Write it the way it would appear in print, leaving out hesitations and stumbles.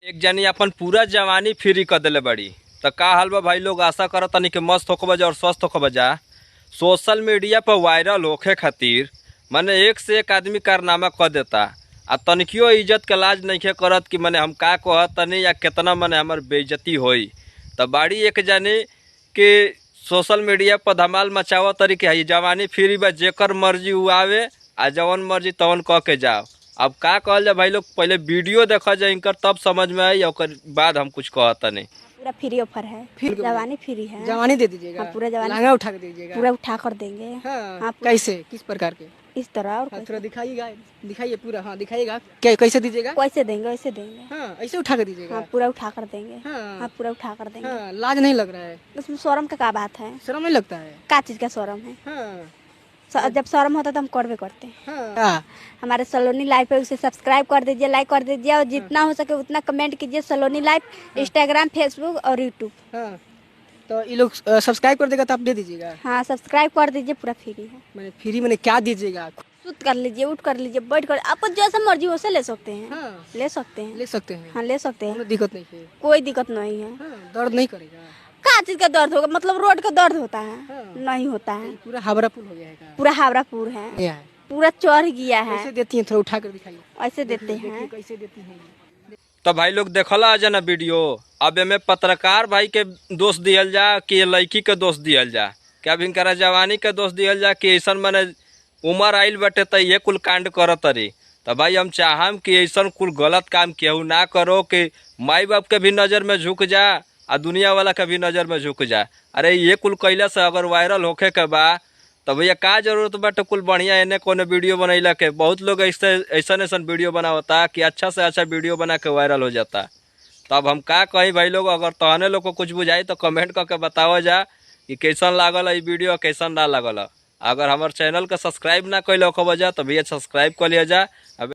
एक जनी अपन पूरा जवानी फ्री कर दिले बड़ी। तो का हाल बा भाई लोग, आशा करत तनी कि मस्त होकर बजा और स्वस्थ होकर बजा। सोशल मीडिया पर वायरल होखे खातिर माने एक से एक आदमी कारनामा कर देता आ तनिकियो इज्जत के लाज नहीं करत कि माने हम का कहत तनी या कितना माने हमार बेइज्जती होई। तो बाड़ी एक जानी कि सोशल मीडिया पर धमाल मचावत तरी कि हई जवानी फ्री बा, जेकर मर्जी उ आवे आ जवन मर्जी तवन कह के जाओ। अब का कहल जाए भाई लोग, पहले वीडियो देखा जाए इनकर तब समझ में आई, और बाद हम कुछ कहता नहीं। पूरा फ्री ऑफर है, जवानी फ्री है। जवानी दे दीजिएगा। हाँ, पूरा जवानी लहंगा उठा के दीजिएगा। पूरा उठा कर देंगे। हाँ, हाँ, कैसे, किस प्रकार के? इस तरह और हाँ, थोड़ा दिखाइएगा, दिखाइए पूरा। हाँ दिखाइएगा, कैसे दीजिएगा? कैसे देंगे वैसे देंगे। हाँ, ऐसे उठा के दीजिएगा। हाँ, पूरा उठा कर देंगे। हाँ, हाँ, पूरा उठा कर देंगे। हाँ, लाज नहीं लग रहा है? उसमें शर्म का क्या बात है? शर्म नहीं लगता है? क्या चीज का शर्म है? हाँ, जब शर्म होता तो हम करवे करते हैं। हाँ, हमारे सलोनी लाइफ है, उसे सब्सक्राइब कर दीजिए, लाइक कर दीजिए और जितना हो सके उतना कमेंट कीजिए। सलोनी लाइफ इंस्टाग्राम, फेसबुक और यूट्यूब। हाँ, तो ये लोग सब्सक्राइब कर देगा तो आप दे दीजिएगा। हाँ, सब्सक्राइब कर दीजिए, पूरा फ्री है। मैंने फ्री मैंने क्या दीजिएगा? सूत कर लीजिए, उठ कर लीजिए, बैठ कर, आपको जैसा मर्जी वैसे ले सकते हैं। हाँ, ले सकते हैं। ले सकते हैं। हाँ, ले सकते हैं, कोई दिक्कत नहीं है। कोई दिक्कत नहीं है। हाँ, दर्द नहीं करेगा? क्या चीज का दर्द होगा? मतलब रोड का दर्द होता है? हाँ, नहीं होता है। पूरा हावड़ा पुल हो गया है? पूरा हावड़ापुर है, क्या है? पूरा चढ़ गया है। कैसे देती हैं, थोड़ा उठा कर दिखाइए। ऐसे देते हैं। कैसे देती हैं? तो भाई लोग देखला आज ना वीडियो। अब एमे पत्रकार भाई के दोष दियल जा कि लड़की के दोष दियल जा, क्या इनकरा जवानी के दोष दियल जा कि ऐसा माने उम्र आइल बटे तो ये कुल कांड करत तरी। तो भाई हम चाहम कि ऐसा कुल गलत काम केहू ना करो कि माई बाप के भी नज़र में झुक जा आ दुनिया वाला के भी नज़र में झुक जा। अरे ये कुल कैला से अगर वायरल होखे के बा तो भैया का जरूरत बाटे कुल बढ़िया एने कोनो वीडियो बनैला के। बहुत लोग ऐसा वीडियो बनावता कि अच्छा से अच्छा वीडियो बना के वायरल हो जाता। तो अब हम का कहीं भाई लोग, अगर तहने लोग को कुछ बुझाई तो कमेंट करके बताओ जा कि कैसन लागल है वीडियो, कैसन ना लागल। अगर हमारे चैनल का सब्सक्राइब ना कैल हो जा तो भैया सब्सक्राइब कर लिया जा। अब